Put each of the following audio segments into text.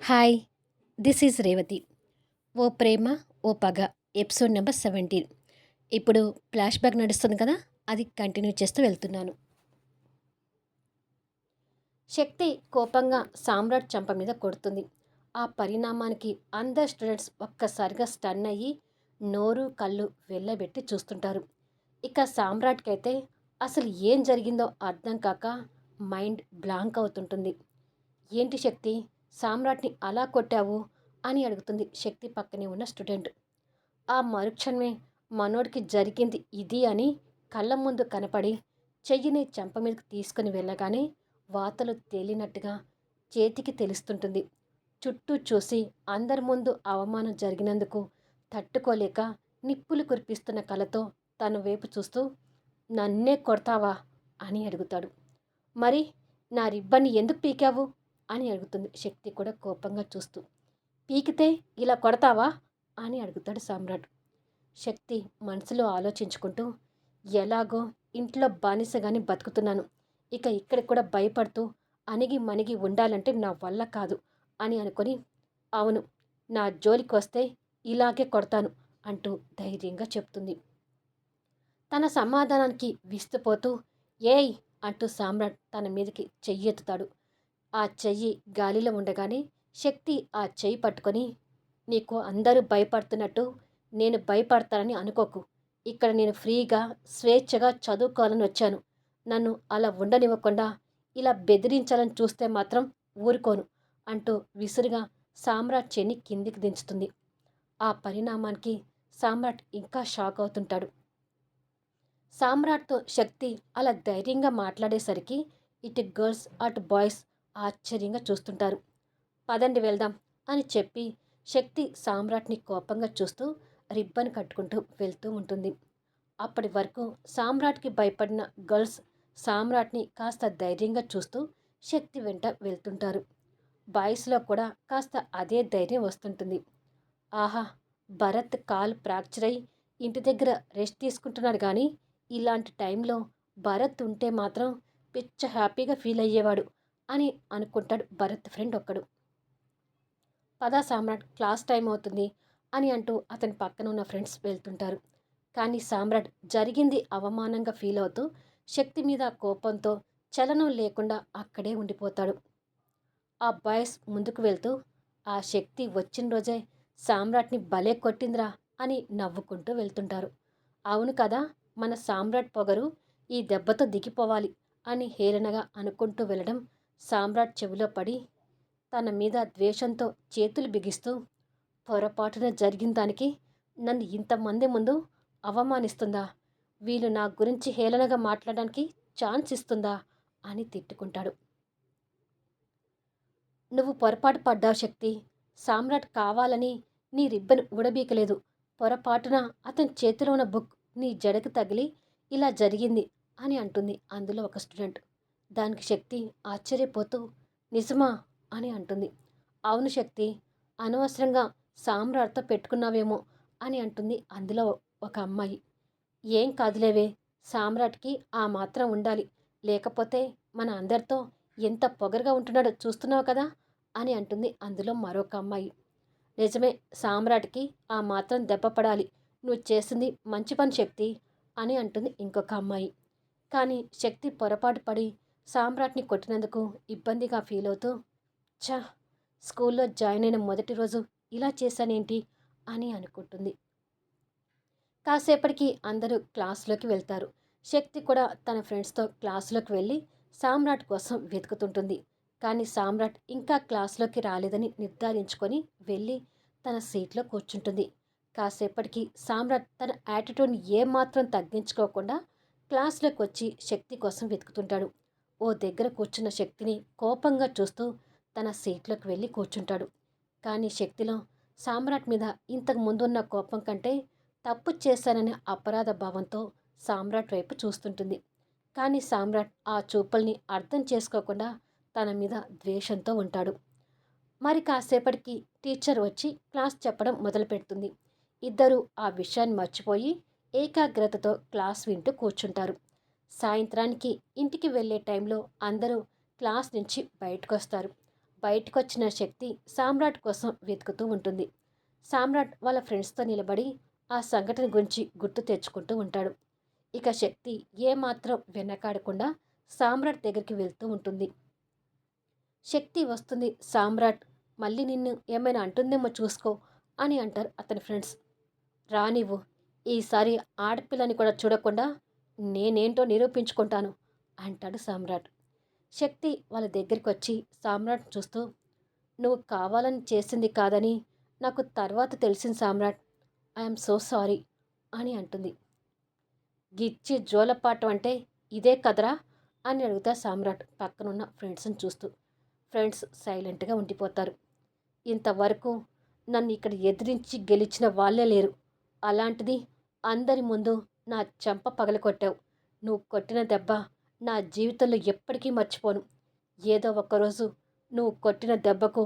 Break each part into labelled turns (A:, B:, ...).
A: Hi! This is Revathi. 'O Prema O Paga' episode number 17. ఇప్పుడు flash back నడుస్తుంది కదా! అది కంటిన్యూ చేస్తూ వెళ్తున్నాను. శక్తి కోపంగా సామ్రాట్ చెంప మీద కొడుతుంది. ఆ పరిణామానికి అందరు స్టూడెంట్స్ ఒక్కసారిగా స్టన్ అయ్యి నోరు, కళ్ళు వెళ్ళబెట్టి చూస్తుంటారు. ఇక సామ్రాట్‌కైతే అసలు ఏం జరిగిందో అర్థం కాక మైండ్ బ్లాంక్ అవుతుంటుంది. ఏంటి శక్తి, సామ్రాట్‌ని అలా కొట్టావు అని అడుగుతుంది శక్తి పక్కనే ఉన్న స్టూడెంట్. ఆ మరుక్షణమే మనోడికి జరిగింది ఇది అని కళ్ళ ముందు కనపడి చెయ్యిని చెంప మీదకి తీసుకుని వెళ్ళగానే వాతలు తేలినట్టుగా చేతికి తెలుస్తుంటుంది. చుట్టూ చూసి అందరి ముందు అవమానం జరిగినందుకు తట్టుకోలేక నిప్పులు కురిపిస్తున్న కళ్ళతో తన వైపు చూస్తూ నన్నే కొడతావా అని అడుగుతాడు. మరి నా రిబ్బన్ని ఎందుకు పీకావు అని అడుగుతుంది శక్తి కూడా కోపంగా చూస్తూ. పీకితే ఇలా కొడతావా అని అడుగుతాడు సామ్రాట్. శక్తి మనసులో ఆలోచించుకుంటూ ఎలాగో ఇంట్లో బానిసగాని బతుకుతున్నాను, ఇక ఇక్కడ కూడా భయపడుతూ అణిగి మణిగి ఉండాలంటే నా వల్ల కాదు అని అనుకొని, అవును, నా జోలికి వస్తే ఇలాగే కొడతాను అంటూ ధైర్యంగా చెప్తుంది. తన సమాధానానికి విస్తుపోతూ ఏయ్ అంటూ సామ్రాట్ తన మీదకి చెయ్యెత్తుతాడు. ఆ చెయ్యి గాలిలో ఉండగానే శక్తి ఆ చెయ్యి పట్టుకొని, నీకు అందరూ భయపడుతున్నట్టు నేను భయపడతానని అనుకోకు. ఇక్కడ నేను ఫ్రీగా స్వేచ్ఛగా చదువుకోవాలని వచ్చాను. నన్ను అలా ఉండనివ్వకుండా ఇలా బెదిరించాలని చూస్తే మాత్రం ఊరుకోను అంటూ విసురుగా సామ్రాట్ చెయ్యిని కిందికి దించుతుంది. ఆ పరిణామానికి సామ్రాట్ ఇంకా షాక్ అవుతుంటాడు. సామ్రాట్తో శక్తి అలా ధైర్యంగా మాట్లాడేసరికి ఇటు గర్ల్స్ అటు బాయ్స్ ఆశ్చర్యంగా చూస్తుంటారు. పదండి వెళ్దాం అని చెప్పి శక్తి సామ్రాట్ని కోపంగా చూస్తూ రిబ్బన్ కట్టుకుంటూ వెళ్తూ ఉంటుంది. అప్పటి వరకు సామ్రాట్కి భయపడిన గర్ల్స్ సామ్రాట్ని కాస్త ధైర్యంగా చూస్తూ శక్తి వెంట వెళ్తుంటారు. బాయ్స్లో కూడా కాస్త అదే ధైర్యం వస్తుంటుంది. ఆహా, భరత్ కాలు ఫ్రాక్చర్ అయి ఇంటి దగ్గర రెస్ట్ తీసుకుంటున్నాడు కానీ ఇలాంటి టైంలో భరత్ ఉంటే మాత్రం పిచ్చ హ్యాపీగా ఫీల్ అయ్యేవాడు అని అనుకుంటాడు భరత్ ఫ్రెండ్ ఒక్కడు. పదా సామ్రాట్, క్లాస్ టైం అవుతుంది అని అంటూ అతని పక్కన ఉన్న ఫ్రెండ్స్ వెళ్తుంటారు. కానీ సామ్రాట్ జరిగింది అవమానంగా ఫీల్ అవుతూ శక్తి మీద కోపంతో చలనం లేకుండా అక్కడే ఉండిపోతాడు. ఆ బాయ్స్ ముందుకు వెళ్తూ ఆ శక్తి వచ్చిన రోజే సామ్రాట్ని భలే కొట్టిందిరా అని నవ్వుకుంటూ వెళ్తుంటారు. అవును కదా, మన సామ్రాట్ పొగరు ఈ దెబ్బతో దిగిపోవాలి అని హేళనగా అనుకుంటూ వెళ్ళడం సామ్రాట్ చెవిలో పడి తన మీద ద్వేషంతో చేతులు బిగిస్తూ, పొరపాటున జరిగిన దానికి నన్ను ఇంతమంది ముందు అవమానిస్తుందా, వీళ్ళు నా గురించి హేళనగా మాట్లాడడానికి ఛాన్స్ ఇస్తుందా అని తిట్టుకుంటాడు. నువ్వు పొరపాటు పడ్డావు శక్తి, సామ్రాట్ కావాలని నీ రిబ్బన్ ఊడబీకలేదు. పొరపాటున అతని చేతిలో ఉన్న బుక్ నీ జడకు తగిలి ఇలా జరిగింది అని అంటుంది అందులో ఒక స్టూడెంట్. దానికి శక్తి ఆశ్చర్యపోతూ నిజమా అని అంటుంది. అవును శక్తి, అనవసరంగా సామ్రాట్తో పెట్టుకున్నావేమో అని అంటుంది అందులో ఒక అమ్మాయి. ఏం కాదులేవే, సామ్రాట్కి ఆ మాత్రం ఉండాలి, లేకపోతే మన అందరితో ఎంత పొగరుగా ఉంటున్నాడో చూస్తున్నావు కదా అని అంటుంది అందులో మరొక అమ్మాయి. నిజమే, సామ్రాట్కి ఆ మాత్రం దెబ్బ పడాలి, నువ్వు చేసింది మంచి పని శక్తి అని అంటుంది ఇంకొక అమ్మాయి. కానీ శక్తి పొరపాటు పడి సామ్రాట్ని కొట్టినందుకు ఇబ్బందిగా ఫీల్ అవుతూ, ఛ, స్కూల్లో జాయిన్ అయిన మొదటి రోజు ఇలా చేశానేంటి అని అనుకుంటుంది. కాసేపటికి అందరూ క్లాసులోకి వెళ్తారు. శక్తి కూడా తన ఫ్రెండ్స్తో క్లాసులోకి వెళ్ళి సామ్రాట్ కోసం వెతుకుతుంటుంది. కానీ సామ్రాట్ ఇంకా క్లాసులోకి రాలేదని నిర్ధారించుకొని వెళ్ళి తన సీట్లో కూర్చుంటుంది. కాసేపటికి సామ్రాట్ తన యాటిట్యూడ్ని ఏమాత్రం తగ్గించుకోకుండా క్లాసులోకి వచ్చి శక్తి కోసం వెతుకుతుంటాడు. ఓ దగ్గర కూర్చున్న శక్తిని కోపంగా చూస్తూ తన సీట్లోకి వెళ్ళి కూర్చుంటాడు. కానీ శక్తిలో సామ్రాట్ మీద ఇంతకు ముందున్న కోపం కంటే తప్పు చేశాననే అపరాధ భావంతో సామ్రాట్ వైపు చూస్తుంటుంది. కానీ సామ్రాట్ ఆ చూపుల్ని అర్థం చేసుకోకుండా తన మీద ద్వేషంతో ఉంటాడు. మరి కాసేపటికి టీచర్ వచ్చి క్లాస్ చెప్పడం మొదలుపెడుతుంది. ఇద్దరూ ఆ విషయాన్ని మర్చిపోయి ఏకాగ్రతతో క్లాస్ వింటూ కూర్చుంటారు. సాయంత్రానికి ఇంటికి వెళ్ళే టైంలో అందరూ క్లాస్ నుంచి బయటకు వస్తారు. బయటకొచ్చిన శక్తి సామ్రాట్ కోసం వెతుకుతూ ఉంటుంది. సామ్రాట్ వాళ్ళ ఫ్రెండ్స్తో నిలబడి ఆ సంఘటన గురించి గుర్తు తెచ్చుకుంటూ ఉంటాడు. ఇక శక్తి ఏమాత్రం వెనకాడకుండా సామ్రాట్ దగ్గరికి వెళ్తూ ఉంటుంది. శక్తి వస్తుంది. సామ్రాట్ మళ్ళీ నిన్ను ఏమైనా అంటుందేమో చూసుకో అని అంటారు అతని ఫ్రెండ్స్. రానివ్వు, ఈసారి ఆడపిల్లని కూడా చూడకుండా నేనేంటో నిరూపించుకుంటాను అంటాడు సామ్రాట్. శక్తి వాళ్ళ దగ్గరికి వచ్చి సామ్రాట్ చూస్తూ, నువ్వు కావాలని చేసింది కాదని నాకు తర్వాత తెలిసింది సామ్రాట్. ఐఎమ్ సో సారీ అని అంటుంది. గిచ్చి జోలపాటం అంటే ఇదే కదరా అని అడుగుతా సామ్రాట్ పక్కనున్న ఫ్రెండ్స్ని చూస్తూ. ఫ్రెండ్స్ సైలెంట్గా ఉండిపోతారు. ఇంతవరకు నన్ను ఇక్కడ ఎదిరించి గెలిచిన వాళ్ళే లేరు. అలాంటిది అందరి ముందు నా చెంప పగలకొట్టావు. నువ్వు కొట్టిన దెబ్బ నా జీవితంలో ఎప్పటికీ మర్చిపోను. ఏదో ఒకరోజు నువ్వు కొట్టిన దెబ్బకు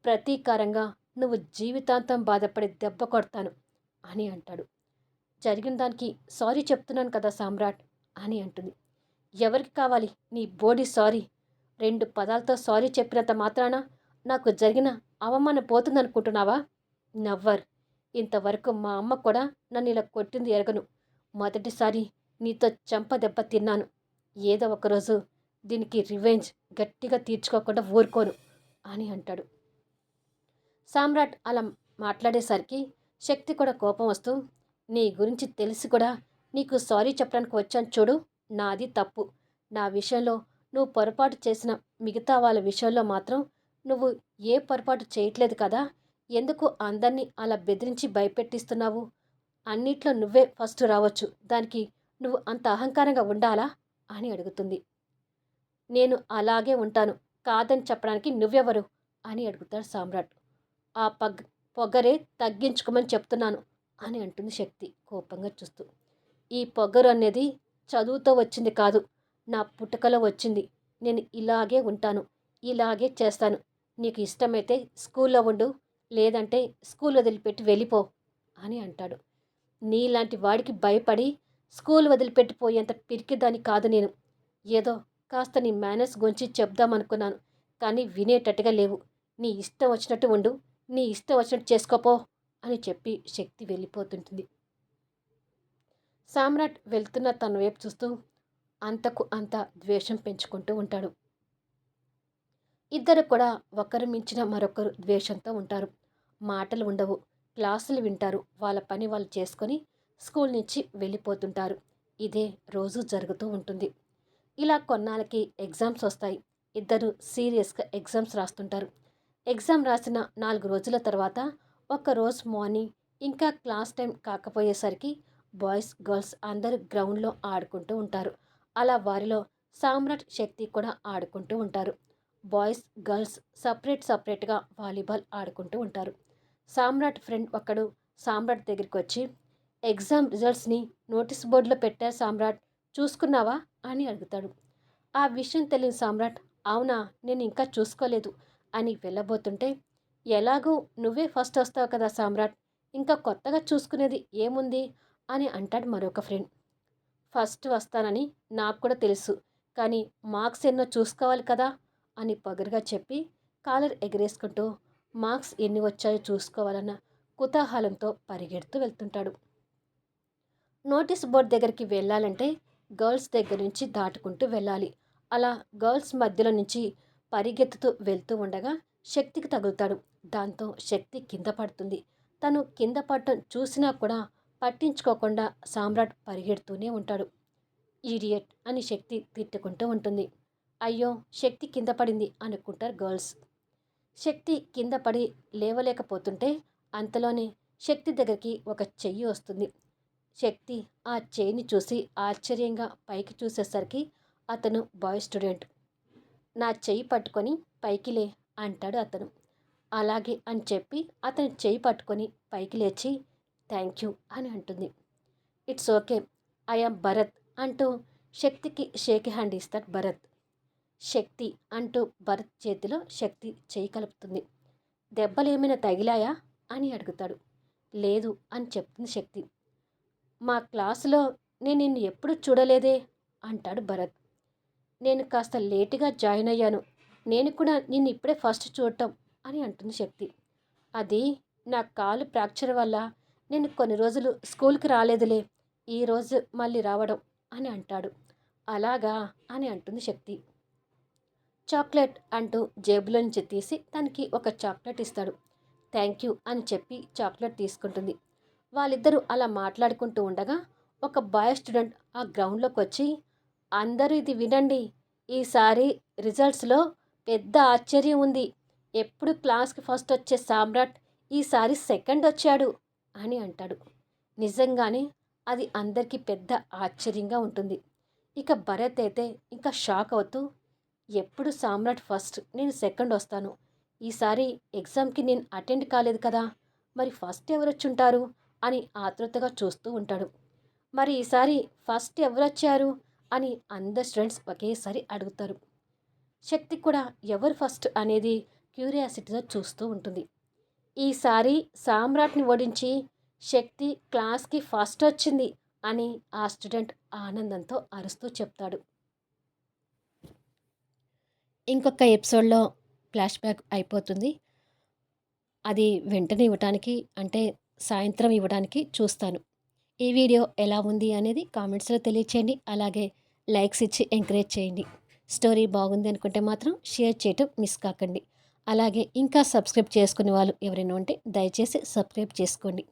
A: ప్రతీకారంగా నువ్వు జీవితాంతం బాధపడే దెబ్బ కొడతాను అని అంటాడు. జరిగిన దానికి సారీ చెప్తున్నాను కదా సామ్రాట్ అని అంటుంది. ఎవరికి కావాలి నీ బోడి సారీ? 2 పదాలతో సారీ చెప్పినంత మాత్రాన నాకు జరిగిన అవమానం పోతుందనుకుంటున్నావా? నవ్వర్. ఇంతవరకు మా అమ్మ కూడా నన్ను ఇలా కొట్టింది ఎరగను. మొదటిసారి నీతో చెంప దెబ్బ తిన్నాను. ఏదో ఒకరోజు దీనికి రివెంజ్ గట్టిగా తీర్చుకోకుండా ఊరుకోను అని అంటాడు. సామ్రాట్ అలా మాట్లాడేసరికి శక్తి కూడా కోపం వస్తూ, నీ గురించి తెలిసి కూడా నీకు సారీ చెప్పడానికి వచ్చాను చూడు, నాది తప్పు. నా విషయంలో నువ్వు పొరపాటు చేసిన మిగతా వాళ్ళ విషయంలో మాత్రం నువ్వు ఏ పొరపాటు చేయట్లేదు కదా. ఎందుకు అందరినీ అలా బెదిరించి భయపెట్టిస్తున్నావు? అన్నిట్లో నువ్వే ఫస్ట్ రావచ్చు, దానికి నువ్వు అంత అహంకారంగా ఉండాలా అని అడుగుతుంది. నేను అలాగే ఉంటాను, కాదని చెప్పడానికి నువ్వెవరు అని అడుగుతాడు సామ్రాట్. ఆ పొగరే తగ్గించుకోమని చెప్తున్నాను అని అంటుంది శక్తి కోపంగా చూస్తూ. ఈ పొగరు అనేది చదువుతో వచ్చింది కాదు, నా పుట్టుకలో వచ్చింది. నేను ఇలాగే ఉంటాను, ఇలాగే చేస్తాను. నీకు ఇష్టమైతే స్కూల్లో ఉండు, లేదంటే స్కూల్ వదిలిపెట్టి వెళ్ళిపో అని అంటాడు. నీలాంటి వాడికి భయపడి స్కూల్ వదిలిపెట్టిపోయేంత పిరికిదాన్ని కాదు నేను. ఏదో కాస్త నీ మేనర్స్ గురించి చెప్దామనుకున్నాను, కానీ వినేటట్టుగా లేవు. నీ ఇష్టం వచ్చినట్టు ఉండు, నీ ఇష్టం వచ్చినట్టు చేసుకోపో అని చెప్పి శక్తి వెళ్ళిపోతుంటుంది. సామ్రాట్ వెళ్తున్న తన వైపు చూస్తూ అంతకు అంత ద్వేషం పెంచుకుంటూ ఉంటాడు. ఇద్దరు కూడా ఒకరు మించిన మరొకరు ద్వేషంతో ఉంటారు. మాటలు ఉండవు, క్లాసులు వింటారు, వాళ్ళ పని వాళ్ళు చేసుకొని స్కూల్ నుంచి వెళ్ళిపోతుంటారు. ఇదే రోజు జరుగుతూ ఉంటుంది. ఇలా కొన్నాళ్ళకి ఎగ్జామ్స్ వస్తాయి. ఇద్దరు సీరియస్గా ఎగ్జామ్స్ రాస్తుంటారు. ఎగ్జామ్ రాసిన 4 రోజుల తర్వాత ఒకరోజు మార్నింగ్ ఇంకా క్లాస్ టైం కాకపోయేసరికి బాయ్స్ గర్ల్స్ అందరూ గ్రౌండ్లో ఆడుకుంటూ ఉంటారు. అలా వారిలో సామ్రాట్ శక్తి కూడా ఆడుకుంటూ ఉంటారు. బాయ్స్ గర్ల్స్ సపరేట్గా వాలీబాల్ ఆడుకుంటూ ఉంటారు. సామ్రాట్ ఫ్రెండ్ ఒకడు సామ్రాట్ దగ్గరికి వచ్చి, ఎగ్జామ్ రిజల్ట్స్ని నోటీస్ బోర్డులో పెట్టారు సామ్రాట్, చూసుకున్నావా అని అడుగుతాడు. ఆ విషయం తెలియని సామ్రాట్, అవునా, నేను ఇంకా చూసుకోలేదు అని వెళ్ళబోతుంటే, ఎలాగూ నువ్వే ఫస్ట్ వస్తావు కదా సామ్రాట్, ఇంకా కొత్తగా చూసుకునేది ఏముంది అని అంటాడు మరొక ఫ్రెండ్. ఫస్ట్ వస్తానని నాకు కూడా తెలుసు, కానీ మార్క్స్ ఎన్నో చూసుకోవాలి కదా అని పొగరుగా చెప్పి కాలర్ ఎగరేసుకుంటూ మార్క్స్ ఎన్ని వచ్చాయో చూసుకోవాలన్న కుతూహలంతో పరిగెడుతూ వెళ్తుంటాడు. నోటీస్ బోర్డ్ దగ్గరికి వెళ్ళాలంటే గర్ల్స్ దగ్గర నుంచి దాటుకుంటూ వెళ్ళాలి. అలా గర్ల్స్ మధ్యలో నుంచి పరిగెత్తుతూ వెళ్తూ ఉండగా శక్తికి తగులుతాడు. దాంతో శక్తి కింద పడుతుంది. తను కింద పడటం చూసినా కూడా పట్టించుకోకుండా సామ్రాట్ పరిగెడుతూనే ఉంటాడు. ఈడియట్ అని శక్తి తిట్టుకుంటూ ఉంటుంది. అయ్యో, శక్తి కింద పడింది అనుకుంటారు గర్ల్స్. శక్తి కింద పడి లేవలేకపోతుంటే అంతలోనే శక్తి దగ్గరికి ఒక చెయ్యి వస్తుంది. శక్తి ఆ చెయ్యిని చూసి ఆశ్చర్యంగా పైకి చూసేసరికి అతను బాయ్ స్టూడెంట్. నా చెయ్యి పట్టుకొని పైకి లే అంటాడు అతను. అలాగే అని చెప్పి అతని చెయ్యి పట్టుకొని పైకి లేచి థ్యాంక్ యూ అని అంటుంది. ఇట్స్ ఓకే, ఐఎమ్ భరత్ అంటూ శక్తికి షేక్ హ్యాండ్ ఇస్తాడు భరత్. శక్తి అంటూ భరత్ చేతిలో శక్తి చేయి కలుపుతుంది. దెబ్బలేమైనా తగిలాయా అని అడుగుతాడు. లేదు అని చెప్తుంది శక్తి. మా క్లాసులో నేను నిన్ను ఎప్పుడు చూడలేదే అంటాడు భరత్. నేను కాస్త లేటుగా జాయిన్ అయ్యాను, నేను కూడా నిన్ను ఇప్పుడే ఫస్ట్ చూడటం అని అంటుంది శక్తి. అది నా కాలు ఫ్రాక్చర్ వల్ల నేను కొన్ని రోజులు స్కూల్కి రాలేదులే. ఈరోజు మళ్ళీ రావడం అని అంటాడు. అలాగా అని అంటుంది శక్తి. చాక్లెట్ అంటూ జేబులో నుంచి తీసి తనకి ఒక చాక్లెట్ ఇస్తాడు. థ్యాంక్ యూ అని చెప్పి చాక్లెట్ తీసుకుంటుంది. వాళ్ళిద్దరూ అలా మాట్లాడుకుంటూ ఉండగా ఒక బాయ్ స్టూడెంట్ ఆ గ్రౌండ్లోకి వచ్చి, అందరూ ఇది వినండి, ఈసారి రిజల్ట్స్లో పెద్ద ఆశ్చర్యం ఉంది. ఎప్పుడు క్లాస్కి ఫస్ట్ వచ్చే సామ్రాట్ ఈసారి సెకండ్ వచ్చాడు అని అంటాడు. నిజంగానే అది అందరికీ పెద్ద ఆశ్చర్యంగా ఉంటుంది. ఇక భరత్ అయితే ఇంకా షాక్ అవుతూ, ఎప్పుడు సామ్రాట్ ఫస్ట్, నేను సెకండ్ వస్తాను. ఈసారి ఎగ్జామ్కి నేను అటెండ్ కాలేదు కదా, మరి ఫస్ట్ ఎవరొచ్చుంటారు అని ఆతృతగా చూస్తూ ఉంటాడు. మరి ఈసారి ఫస్ట్ ఎవరొచ్చారు అని అందరు స్టూడెంట్స్ ఒకేసారి అడుగుతారు. శక్తి కూడా ఎవరు ఫస్ట్ అనేది క్యూరియాసిటీతో చూస్తూ ఉంటుంది. ఈసారి సామ్రాట్ని ఓడించి శక్తి క్లాస్కి ఫస్ట్ వచ్చింది అని ఆ స్టూడెంట్ ఆనందంతో అరుస్తూ చెప్తాడు. ఇంకొక ఎపిసోడ్లో ఫ్లాష్ బ్యాక్ అయిపోతుంది. అది వెంటనే ఇవ్వటానికి అంటే సాయంత్రం ఇవ్వడానికి చూస్తాను. ఈ వీడియో ఎలా ఉంది అనేది కామెంట్స్లో తెలియచేయండి. అలాగే లైక్స్ ఇచ్చి ఎంకరేజ్ చేయండి. స్టోరీ బాగుంది అనుకుంటే మాత్రం షేర్ చేయటం మిస్ కాకండి. అలాగే ఇంకా సబ్స్క్రైబ్ చేసుకునే వాళ్ళు ఎవరైనా ఉంటే దయచేసి సబ్స్క్రైబ్ చేసుకోండి.